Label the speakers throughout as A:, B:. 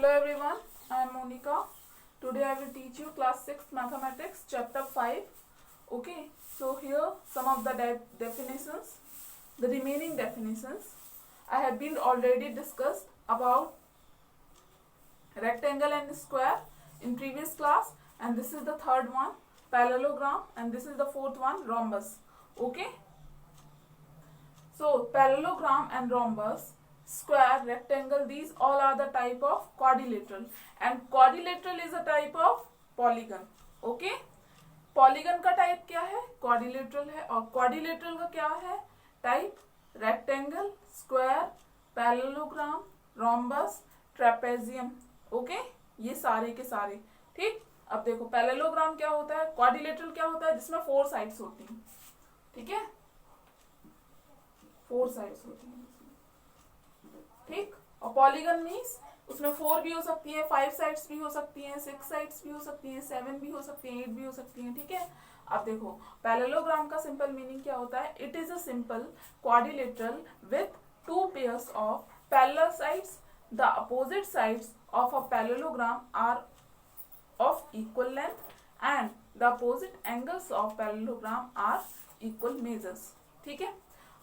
A: Hello everyone, I am Monica. Today I will teach you class 6 mathematics chapter 5. Okay, so here some of the definitions, the remaining definitions. I have been already discussed about rectangle and square in previous class, and this is the third one, parallelogram, and this is the fourth one, rhombus. Okay, so parallelogram and rhombus, square, rectangle, these all are the type of quadrilateral, and quadrilateral is a type of polygon. Okay, polygon का type क्या है? Quadrilateral है. और quadrilateral का क्या है type? Rectangle, square, parallelogram, rhombus, trapezium. Okay, ये सारे के सारे. ठीक, अब देखो पैरेललोग्राम क्या होता है, क्वाड्रिलेटरल क्या होता है, जिसमें 4 साइड्स होती हैं. ठीक है, 4 साइड्स होती हैं. ठीक, और पॉलीगन मीन्स उसमें 4 भी हो सकती है, 5 साइड्स भी हो सकती हैं, 6 साइड्स भी हो सकती हैं, 7 भी हो सकती हैं, 8 भी हो सकती हैं. ठीक है, अब देखो पैरेललोग्राम का सिंपल मीनिंग क्या होता है? It is a simple quadrilateral with 2 pairs of parallel sides. The opposite sides of a parallelogram are of equal length and the opposite angles of parallelogram are equal measures. ठीक है,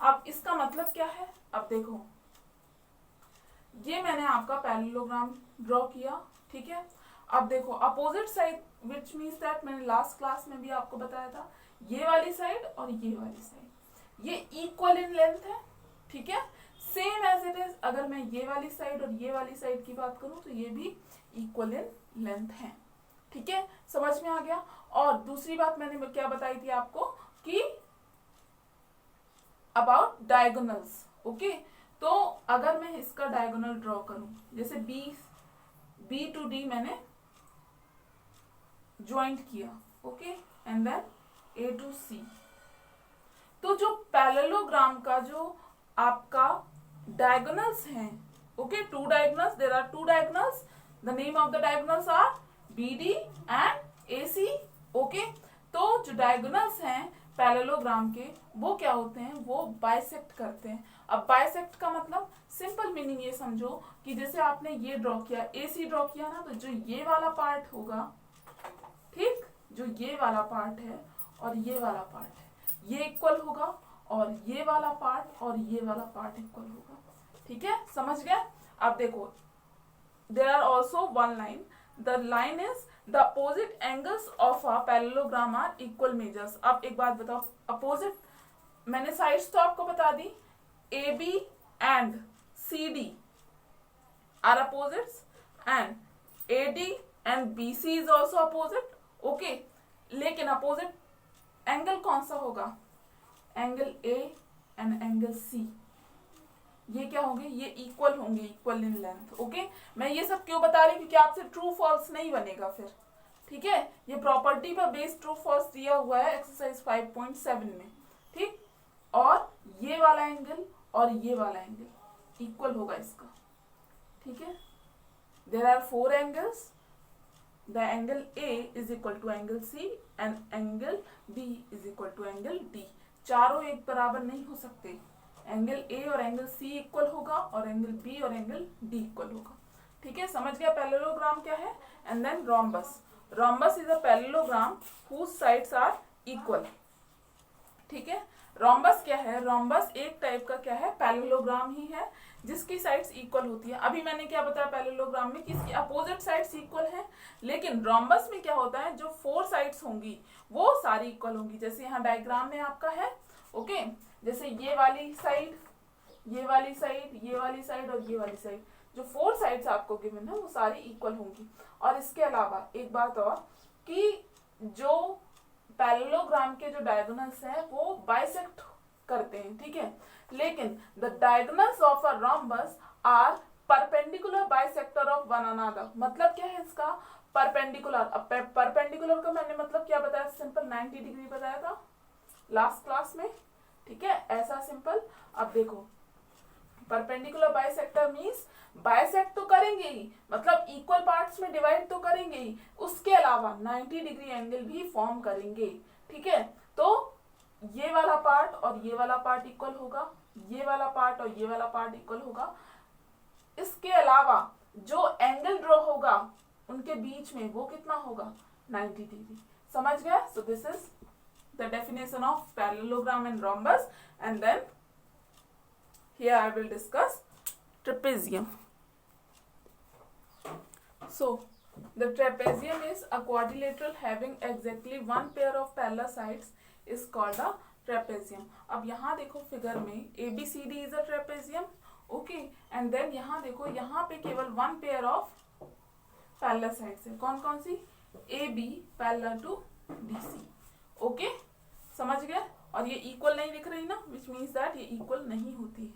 A: अब इसका मतलब क्या है? अब देखो, ये मैंने आपका पैरेललोग्राम ड्रॉ किया. ठीक है, अब देखो opposite side which means that मैंने लास्ट क्लास में भी आपको बताया था, ये वाली साइड और ये वाली साइड ये इक्वल इन लेंथ है. ठीक है, सेम एज इट इज. अगर मैं ये वाली साइड और ये वाली साइड की बात करूं तो ये भी इक्वल इन लेंथ है. ठीक है, समझ में आ गया. और दूसरी बात मैंने क्या बताई थी आपको कि अबाउट डायगोनल्स. ओके, तो अगर मैं इसका डायगोनल ड्रॉ करूं, जैसे बी टू डी मैंने ज्वाइंट किया. Okay, and then A to C. तो जो पैरेललोग्राम का जो आपका डायगोनल्स हैं, okay, 2 diagonals, there are 2 diagonals. The name of the diagonals are B D and A C. Okay, तो जो डायगोनल्स हैं पैरेललोग्राम के, वो क्या होते हैं? वो बाइसेक्ट करते हैं. अब बाइसेक्ट का मतलब सिंपल मीनिंग ये समझो कि जैसे आपने ये ड्रॉ किया, AC ड्रॉ किया ना, तो जो ये वाला पार्ट होगा, ठीक, जो ये वाला पार्ट है और ये वाला पार्ट है, ये इक्वल होगा, और ये वाला पार्ट और ये वाला पार्ट इक्वल होगा. ठीक है, समझ गए. अब देखो, there are also one line. The line is the opposite angles of a parallelogram are equal measures. अब एक बात बताओ, अपोजिट मैंने साइड्स तो आपको बता दी, AB and CD are opposites and AD and BC is also opposite. Okay, लेकिन opposite angle कौन सा होगा? Angle A and angle C, ये क्या होंगे? ये इक्वल होंगे, इक्वल इन लेंथ. ओके, मैं ये सब क्यों बता रही हूँ? क्योंकि आपसे ट्रू फॉल्स नहीं बनेगा फिर. ठीक है, ये प्रॉपर्टी पर बेस्ड ट्रू फॉल्स दिया हुआ है एक्सरसाइज 5.7 में. ठीक, और ये वाला एंगल और ये वाला एंगल इक्वल होगा इसका. ठीक है, there are 4 angles. The angle A is equal to angle C and angle B is equal to angle D. चारों एक बराबर नहीं हो सकते. एंगल A और एंगल C इक्वल होगा और एंगल B और एंगल D इक्वल होगा. ठीक है, समझ गया पैरेललोग्राम क्या है. And then rhombus. Rhombus is a parallelogram whose sides are equal. ठीक है, रोम्बस क्या है? रोम्बस एक टाइप का क्या है? पैरेललोग्राम ही है जिसकी साइड्स इक्वल होती है. अभी मैंने क्या बताया पैरेललोग्राम में कि इसकी अपोजिट साइड्स इक्वल है, लेकिन रोम्बस में क्या होता है? जो 4 साइड्स होंगी वो सारी इक्वल होंगी. जैसे यहाँ डायग्राम में आपका है. ओके, जैसे ये वाली साइड, ये वाली साइड, ये वाली साइड और ये वाली साइड, जो 4 साइड्स आपको गिवन है वो सारी इक्वल होंगी. और इसके अलावा एक बात और कि जो पैरेललोग्राम के जो डायगोनल्स हैं वो बाइसेक्ट करते हैं. ठीक है, लेकिन the diagonals of a rhombus are perpendicular bisector of one another. मतलब क्या है इसका? परपेंडिकुलर. अब परपेंडिकुलर का मैंने मतलब क्या बताया? सिंपल 90 डिग्री बताया था लास्ट क्लास में. ठीक है, ऐसा सिंपल. अब देखो, परपेंडिकुलर बाइसेक्टर मीन्स बाइसेक्ट तो करेंगे ही, मतलब इक्वल पार्ट्स में डिवाइड तो करेंगे ही, उसके अलावा 90 डिग्री एंगल भी फॉर्म करेंगे. ठीक है, तो ये वाला पार्ट और ये वाला पार्ट इक्वल होगा, ये वाला पार्ट और ये वाला पार्ट इक्वल होगा. इसके अलावा जो एंगल ड्रॉ उनके बीच में वो कितना होगा 90 डिग्री। समझ गया? So this is the definition of parallelogram and rhombus and then here I will discuss trapezium. So the trapezium is a quadrilateral having exactly one pair of parallel sides is called a trapezium. अब यहाँ देखो figure में ABCD is a trapezium, okay, and then यहाँ देखो यहाँ पे केवल one pair of parallel sides है. कौन कौन सी? AB parallel to DC, okay, समझ गए? और ये equal नहीं दिख रही ना, which means that ये equal नहीं होती है.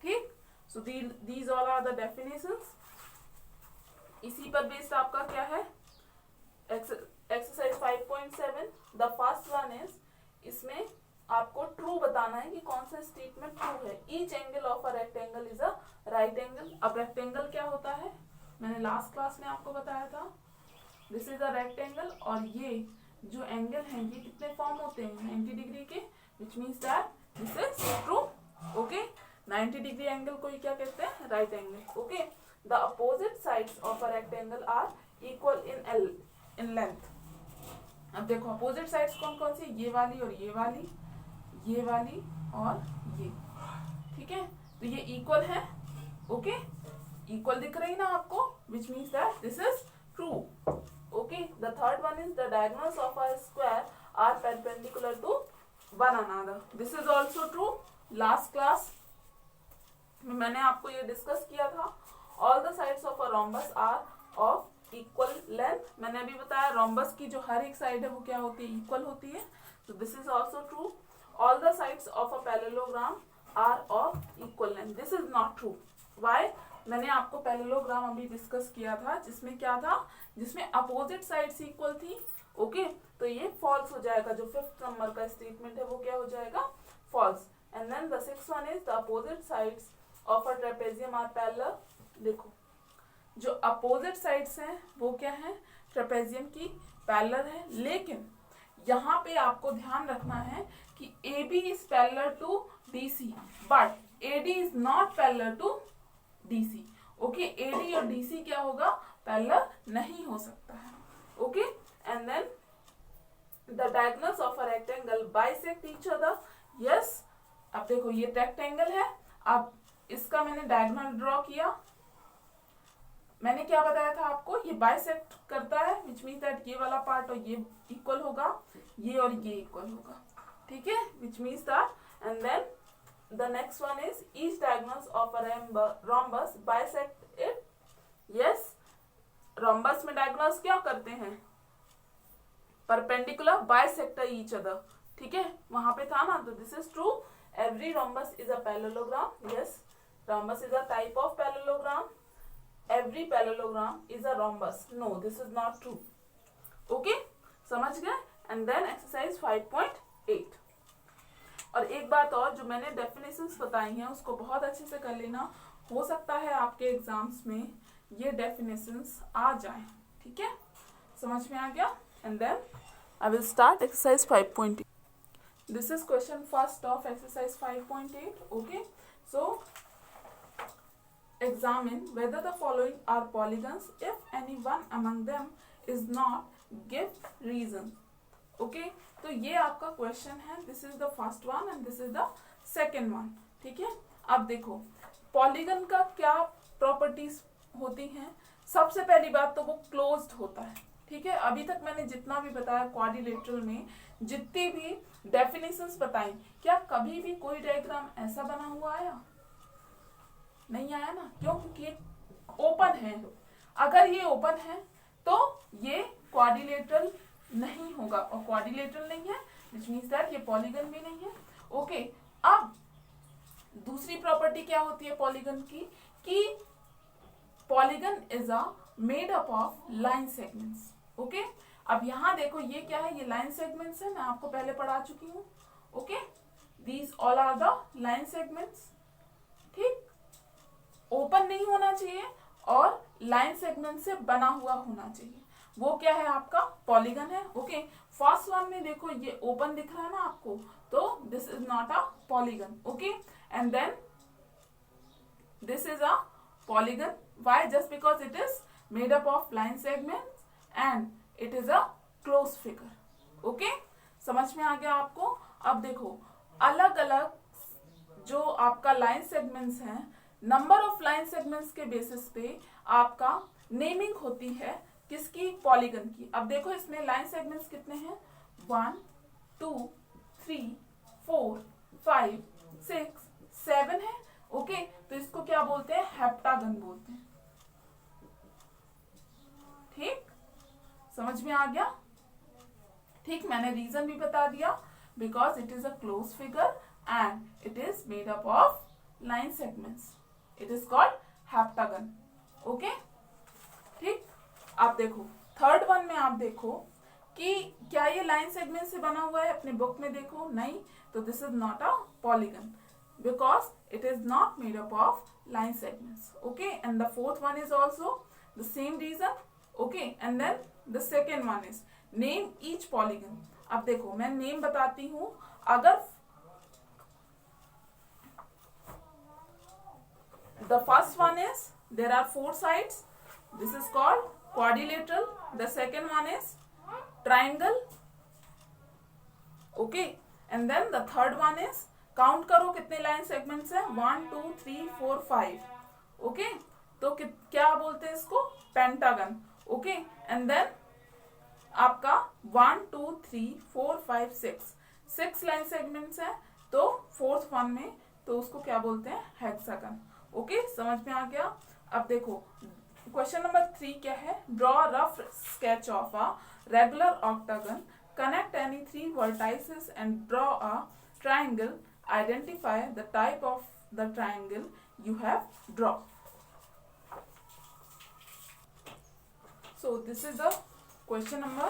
A: ठीक? So these all are the definitions. इसी पर बेस्ड आपका क्या है exercise 5.7. The first one is, इसमें आपको ट्रू बताना है कि कौन सा स्टेटमेंट ट्रू है. Each angle of a rectangle is a right angle. अब रेक्टेंगल क्या होता है, मैंने लास्ट क्लास में आपको बताया था. दिस इज अ रेक्टेंगल और ये जो एंगल हैं ये कितने फॉर्म होते हैं 90 डिग्री के, विच means that this is true. Okay, 90 degree angle को क्या कहते हैं? Right angle. Okay, the opposite sides of a rectangle are equal in length. अब देखो opposite sides कौन कौन सी? ये वाली और ये वाली, ये वाली और ये. ठीक है, तो ये equal है. ओके, equal दिख रही ना आपको, which means that this is true. Okay, the third one is the diagonals of a square are perpendicular to one another. This is also true. Last class में मैंने आपको ये डिस्कस किया था. All the sides of a rhombus are of equal length. मैंने अभी बताया rhombus की जो हर एक साइड है वो क्या होती है? इक्वल होती है. So this is also true. All the sides of a parallelogram are of equal length. This is not true. Why? मैंने आपको parallelogram अभी डिस्कस किया था जिसमें क्या था, जिसमें अपोजिट साइड्स इक्वल थी. ओके, तो ये फॉल्स हो जाएगा. जो 5th नंबर का स्टेटमेंट है वो क्या हो जाएगा? False. And then the 6th one is the opposite sides of a trapezium are parallel. देखो जो अपोजिट साइड्स हैं वो क्या है? ट्रेपेजियम की पैरेलल है. लेकिन यहाँ पे आपको ध्यान रखना है कि AB is parallel to DC but AD is not parallel to DC. Okay, AD और DC क्या होगा? पैरेलल नहीं हो सकता है. Okay, and then the diagonals of a rectangle bisect each other. Yes, अब देखो ये रेक्टेंगल है. अब इसका मैंने डायगोनल ड्रॉ किया. मैंने क्या बताया था आपको? ये बाइसेक्ट करता है, विच मीन्स दैट ये वाला पार्ट और ये इक्वल होगा, ये और ये इक्वल होगा. ठीक है, which means that. And then the next one is each diagonals of a rhombus bisect it. Yes, rhombus में डायगोनल्स क्या करते हैं? Perpendicular bisector each other. ठीक है, वहां पे था ना. तो this is true. Every rhombus is a parallelogram. Yes, rhombus is a type of parallelogram. Every parallelogram is a rhombus. No, this is not true. Okay, समझ गए? And then exercise 5.8. और एक बात और, जो मैंने definitions बताई हैं उसको बहुत अच्छे से कर लेना. हो सकता है आपके एग्जाम्स में ये definitions आ जाएं. ठीक है, समझ में आ गया? And then I will start exercise 5.8. This is question first of exercise 5.8. Okay, so examine whether the following are polygons. If any one among them is not, give reason. Okay, तो ये आपका question है. This is the first one and this is the second one. ठीक है, अब देखो polygon का क्या प्रॉपर्टीज होती हैं. सबसे पहली बात तो वो क्लोज्ड होता है. ठीक है, अभी तक मैंने जितना भी बताया क्वाड्रिलेटरल में, जितनी भी डेफिनेशंस बताई, क्या कभी भी कोई डायग्राम ऐसा बना हुआ आया? नहीं आया ना. क्यों? क्योंकि ओपन है. अगर ये ओपन है तो ये क्वाड्रिलेटरल नहीं होगा, और क्वाड्रिलेटरल नहीं है which means that ये पॉलीगन भी नहीं है. ओके, अब दूसरी प्रॉपर्टी क्या होती है पॉलीगन की? कि polygon is a made up of line segments. Okay, अब यहाँ देखो ये क्या है? ये लाइन सेगमेंट्स है, मैं आपको पहले पढ़ा चुकी हूँ. Okay, these all are the line segments. ठीक, ओपन नहीं होना चाहिए और लाइन सेगमेंट से बना हुआ होना चाहिए. वो क्या है? आपका पॉलीगन है. ओके, फर्स्ट वन में देखो ये ओपन दिख रहा है ना आपको, तो this is not a polygon. Okay, and then this is a polygon. Why? Just because it is made up of line segments and it is a closed figure. Okay, समझ में आ गया आपको? अब देखो, अलग अलग जो आपका लाइन सेगमेंट्स हैं, नंबर ऑफ लाइन सेगमेंट्स के बेसिस पे आपका नेमिंग होती है किसकी? पॉलीगन की. अब देखो इसमें लाइन सेगमेंट्स कितने हैं? 1 2 3 4 5 6 7 है. ओके, तो इसको क्या बोलते हैं? हेप्टागन बोलते हैं. ठीक, समझ में आ गया? ठीक, मैंने रीजन भी बता दिया, because it is a close figure and it is made up of line segments. It is called heptagon. Okay, ठीक. आप देखो थर्ड वन में आप देखो कि क्या ये लाइन सेगमेंट से बना हुआ है? अपने बुक में देखो, नहीं. तो this is not a polygon because it is not made up of line segments. Okay, and the fourth one is also the same reason. Okay, and then the second one is name each polygon. अब देखो मैं name बताती हूँ. अगर the first one is there are 4 sides, this is called quadrilateral. The second one is triangle. Okay, and then the third one is, count करो कितने line segments हैं? 1 2 3 4 5. Okay, तो क्या बोलते हैं इसको? पेंटागन. ओके, एंड देन आपका 1 2 3 4 5 6 line segments हैं. तो फोर्थ वन में तो उसको क्या बोलते हैं? हेक्सागन. ओके, समझ में आ गया? अब देखो क्वेश्चन नंबर 3 क्या है? Draw rough sketch of a regular octagon, connect any 3 vertices and draw a triangle. Identify the type of the triangle you have drawn. So this is the question number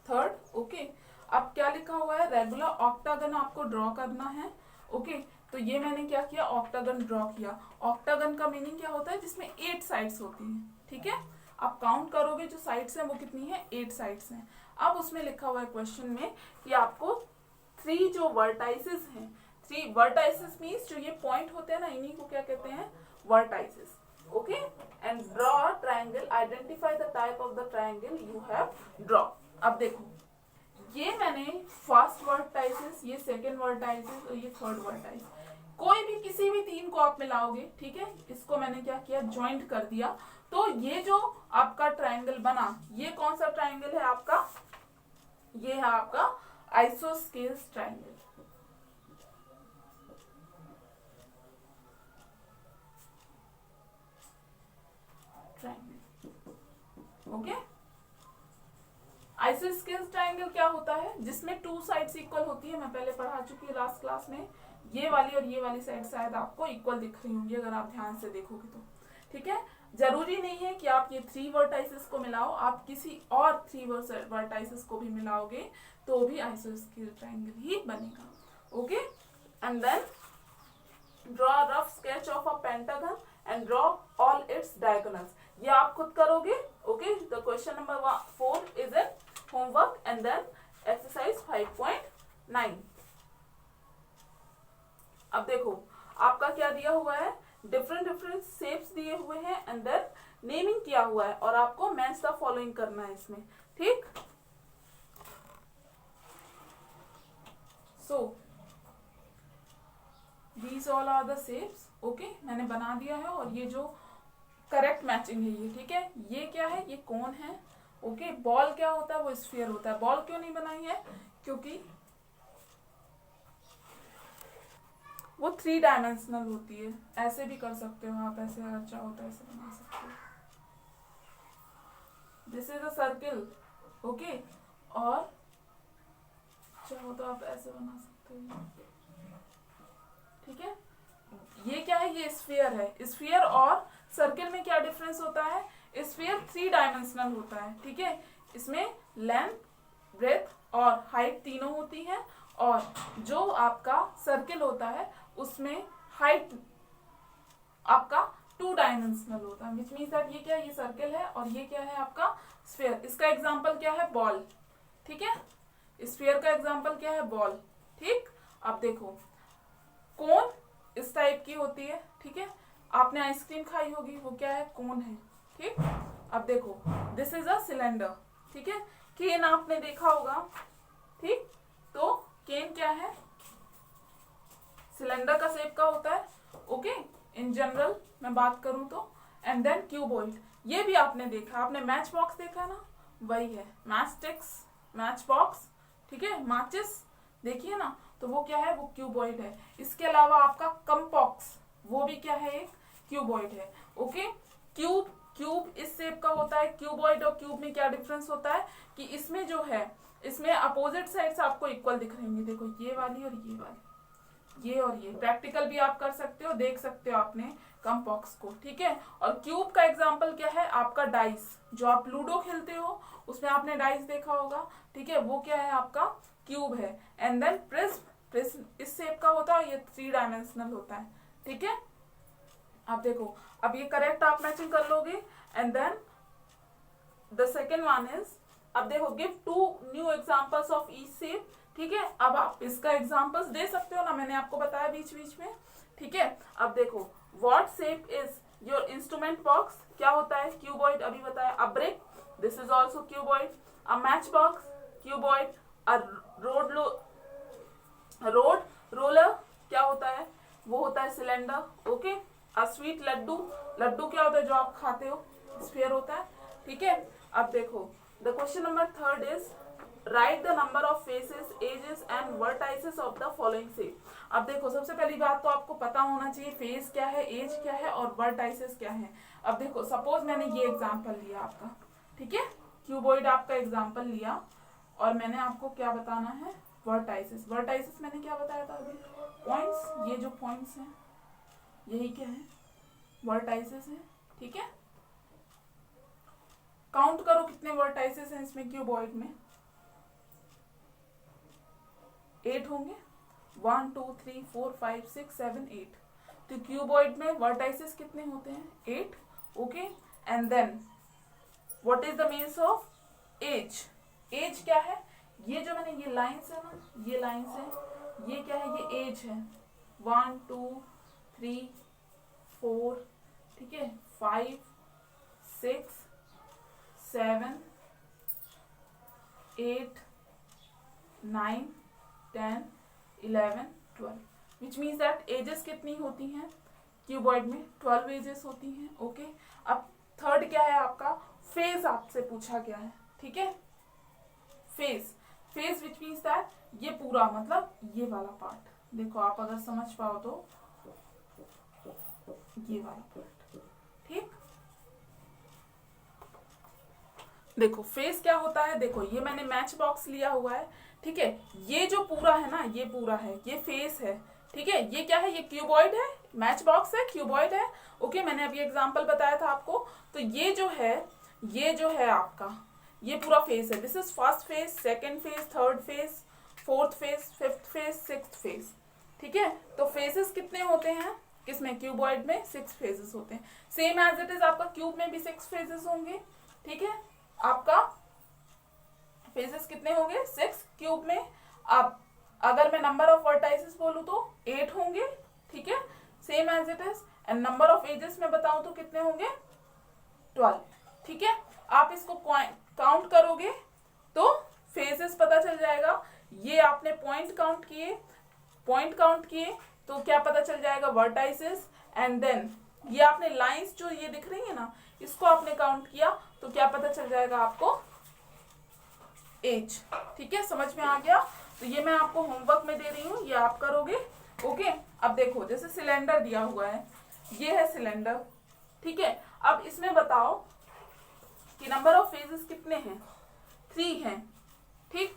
A: 3rd. Okay, अब क्या लिखा हुआ है? Regular octagon आपको draw करना है. Okay, तो ये मैंने क्या किया? ऑक्टागन ड्रॉ किया. ऑक्टागन का मीनिंग क्या होता है? जिसमें 8 साइड्स होती हैं. ठीक है, आप काउंट करोगे जो साइड्स हैं वो कितनी है? 8 साइड्स हैं. अब उसमें लिखा हुआ है क्वेश्चन में कि आपको 3 जो वर्टाइसेस हैं, 3 वर्टाइसेस मीन्स जो ये पॉइंट होते हैं ना, इन्हीं को क्या कहते हैं? Vertices. Okay, and draw triangle, identify the type of the triangle you have draw. अब देखो ये मैंने फर्स्ट वर्टाइसेस, ये सेकंड वर्टाइसेस और ये थर्ड वर्टाइस, कोई भी किसी भी 3 को आप मिलाओगे. ठीक है, इसको मैंने क्या किया? ज्वाइंट कर दिया. तो ये जो आपका ट्रायंगल बना, ये कौन सा ट्रायंगल है आपका? ये है आपका isosceles triangle. Okay, isosceles triangle क्या होता है? जिसमें 2 साइड्स इक्वल होती है. मैं पहले पढ़ा चुकी हूँ लास्ट क्लास में. ये वाली और ये वाली साइड शायद आपको इक्वल दिख रही होंगी अगर आप ध्यान से देखोगे तो. ठीक है, जरूरी नहीं है कि आप ये 3 वर्टाइसेस को मिलाओ. आप किसी और 3 वर्टाइसेस को भी मिलाओगे तो भी आइसोस्केल ट्रायंगल ही बनेगा. Okay, and then draw rough sketch of a pentagon and draw all its diagonals. ये आप खुद करोगे. Okay, the question number 4 is in homework and then exercise 5.9. अब देखो आपका क्या दिया हुआ है? डिफरेंट शेप्स दिए हुए हैं एंड देन नेमिंग किया हुआ है और आपको मैच द फॉलोइंग करना है इसमें. ठीक, so these all are the shapes. Okay, मैंने बना दिया है और ये जो करेक्ट मैचिंग है ये. ठीक है, ये क्या है? ये कोन है. ओके, बॉल क्या होता है? वो स्फीयर होता है. बॉल क्यों नहीं बनाई है? क्योंकि वो 3 डायमेंशनल होती है. ऐसे भी कर सकते हो आप, ऐसे अगर चाहो तो ऐसे बना सकते हो. This is a circle. Okay, और चाहो तो आप ऐसे बना सकते हो. ठीक है, ये क्या है? ये स्फीयर है. स्फीयर और सर्किल में क्या डिफरेंस होता है? स्फीयर 3 डायमेंशनल होता है. ठीक है, इसमें लेंथ, ब्रेथ और हाइट तीनों होती है. और जो आपका सर्किल होता है उसमें हाइट आपका 2 डायमेंशनल होता है. विच मीन्स दैट ये क्या है? ये सर्किल है और ये क्या है? आपका स्फीयर. इसका एग्जांपल क्या है? बॉल. ठीक है, स्फीयर का एग्जांपल क्या है? बॉल. ठीक, अब देखो कोन इस टाइप की होती है. ठीक है, आपने आइसक्रीम खाई होगी, वो क्या है? कोन है. ठीक, अब देखो दिस इज अ सिलेंडर, ठीक है। केन आपने देखा होगा, ठीक, तो केन क्या है, सिलेंडर का शेप का होता है, ओके, इन जनरल मैं बात करूं तो। एंड देन क्यूबॉइड, ये भी आपने देखा, आपने मैच बॉक्स देखा ना, वही है मैच स्टिक्स, मैच बॉक्स, ठीक है, माचिस देखिए ना, तो वो क्या है, वो क्यूबॉइड है। इसके अलावा आपका कंपॉक्स, वो भी क्या है, एक क्यूबॉइड है, ओके। क्यूब, क्यूब इस शेप का होता है। क्यूबॉइड और क्यूब में क्या डिफरेंस होता है कि इसमें जो है, इसमें अपोजिट साइड्स आपको इक्वल दिख रही हैं, देखो ये वाली और ये वाली, ये और ये। प्रैक्टिकल भी आप कर सकते हो, देख सकते हो आपने कंपॉक्स को, ठीक है। और क्यूब का एग्जांपल क्या है, आपका डाइस, जो आप लूडो खेलते हो उसमें आपने डाइस देखा होगा, ठीक है, वो क्या है, आपका क्यूब है। एंड देन प्रिज्म, प्रिज्म इस शेप का होता है, ये 3 डायमेंशनल होता है, ठीक है। अब देखो, अब ये करेक्ट आप मैचिंग कर लोगे। And then the second one is, अब देखो give 2 new examples of each shape, ठीक है। अब आप इसका एग्जांपल्स दे सकते हो ना, मैंने आपको बताया बीच बीच में, ठीक है। अब देखो, what shape is your instrument box, क्या होता है, क्यूबॉइड, अभी बताया। A brick, this is also cuboid. A match box, cuboid. A road roller क्या होता है, वो होता है cylinder, okay. A sweet laddoo, laddoo क्या होता है, जो आप खाते हो, स्फीयर होता है, ठीक है। अब देखो the question number 3 is write the number of faces, edges and vertices of the following shape. अब देखो, सबसे पहली बात तो आपको पता होना चाहिए फेस क्या है, एज क्या है और वर्टाइसेस क्या है। अब देखो, सपोज मैंने ये एग्जांपल लिया आपका, ठीक है, क्यूबॉइड आपका एग्जांपल लिया, और मैंने आपको क्या बताना है, वर्टाइसेस। वर्टाइसेस मैंने क्या बताया था अभी, पॉइंट्स, ये जो पॉइंट्स हैं यही क्या है, वर्टाइसेस है, ठीक है। काउंट करो कितने वर्टाइसेस हैं इसमें, क्यूबॉइड में 8 होंगे, 1 2 3 4 5 6 7 8। तो क्यूबॉइड में वर्टाइसेस कितने होते हैं, 8, okay. And then what is the means of edge, edge क्या है, ये जो मैंने ये लाइन्स है ना, ये लाइन्स है, ये क्या है, ये एज है। 1 2 3 4, ठीक है, 5 6 7 8 9 10 11 12, विच मीन्स दैट एजेस कितनी होती हैं क्यूबॉइड में, 12 एजेस होती हैं, ओके। अब थर्ड क्या है आपका, फेस आपसे पूछा गया है, ठीक है। Face, face which means that ये पूरा, मतलब ये वाला पार्ट, देखो आप अगर समझ पाओ तो ये वाला पार्ट, ठीक। देखो फेस क्या होता है, देखो ये मैंने मैच बॉक्स लिया हुआ है, ठीक है, ये जो पूरा है ना, ये पूरा है, ये फेस है, ठीक है। ये क्या है, ये क्यूबॉइड है, मैच बॉक्स है, क्यूबॉइड है, ओके। मैंने अभी एग्जांपल बताया था आपको। तो ये जो है आपका, ये पूरा फेस है। This is first face, second face, third phase, fourth face, fifth face, sixth face, ठीक है। तो फेसेस कितने होते हैं किसमें, क्यूबॉइड में 6 फेसेस होते हैं। सेम एज इट इज आपका क्यूब में भी 6 फेसेस होंगे, ठीक है। आपका फेसेस कितने होंगे, 6 क्यूब में। अब अगर मैं नंबर ऑफ वर्टाइसेस बोलूं तो 8 होंगे, ठीक है, same as it is. And number of edges में बताऊं तो कितने होंगे, 12, ठीक है। आप इसको काउंट करोगे तो फेसेस पता चल जाएगा। ये आपने पॉइंट काउंट किए तो क्या पता चल जाएगा, वर्टाइसेस। एंड देन ये आपने लाइंस जो ये दिख रही है ना, इसको आपने काउंट किया तो क्या पता चल जाएगा आपको, एज, ठीक है। समझ में आ गया। तो ये मैं आपको होमवर्क में दे रही हूँ, ये आप करोगे, ओके। अब देखो जैसे सिलेंडर दिया हुआ है, ये है सिलेंडर, ठीक है। अब इसमें बताओ कि नंबर ऑफ फेजेस कितने हैं, 3 हैं, ठीक।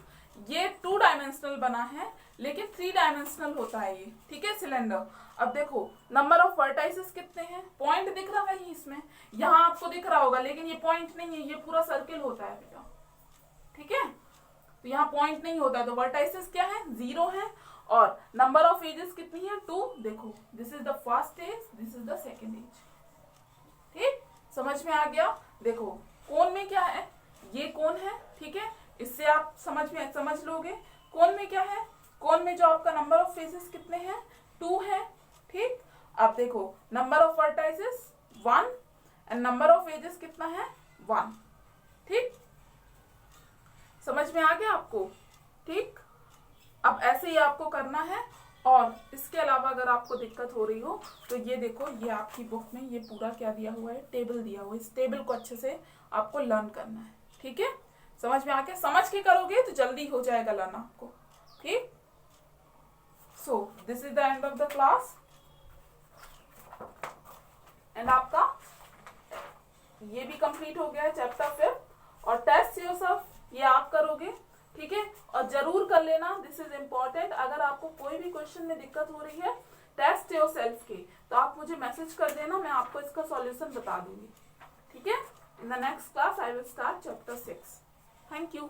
A: ये 2 डायमेंशनल बना है लेकिन 3 डायमेंशनल होता है ये, ठीक है, सिलेंडर। अब देखो नंबर ऑफ वर्टाइसेस कितने हैं, पॉइंट दिख रहा है इसमें, यहाँ आपको दिख रहा होगा, लेकिन ये पॉइंट नहीं है, ये पूरा सर्किल होता है बेटा, ठीक है। तो यहाँ पॉइंट नहीं होता, तो वर्टाइसेस क्या है, 0 है। और नंबर ऑफ एजेस कितनी है, 2। देखो this is the first edge, this is the second edge, ठीक, समझ में आ गया। देखो कोन में क्या है, ये कोन है, ठीक है, इससे आप समझ लोगे। कोन में क्या है, कोन में जो आपका नंबर ऑफ फेसेस कितने हैं, 2 है, ठीक। अब देखो number of vertices 1 and number of edges कितना है 1। ठीक, समझ में आ गया आपको? ठीक, अब ऐसे ही आपको करना है। और इसके अलावा अगर आपको दिक्कत हो रही हो तो ये देखो, ये आपकी बुक में ये पूरा क्या दिया हुआ है, टेबल दिया हुआ है। इस टेबल को अच्छे से आपको लर्न करना है। ठीक है, समझ में आ गया? समझ के करोगे तो जल्दी हो जाएगा लर्न आपको। ठीक, सो this is the end of the class. And आपका ये भी कंप्लीट हो गया है चैप्टर 5। और टेस्ट योरसेल्फ ये आप करोगे। ठीक है, और जरूर कर लेना, दिस इज इम्पोर्टेंट। अगर आपको कोई भी क्वेश्चन में दिक्कत हो रही है टेस्ट योरसेल्फ के, तो आप मुझे मैसेज कर देना, मैं आपको इसका सॉल्यूशन बता दूंगी। ठीक है, in the next class I will start chapter 6। Thank you.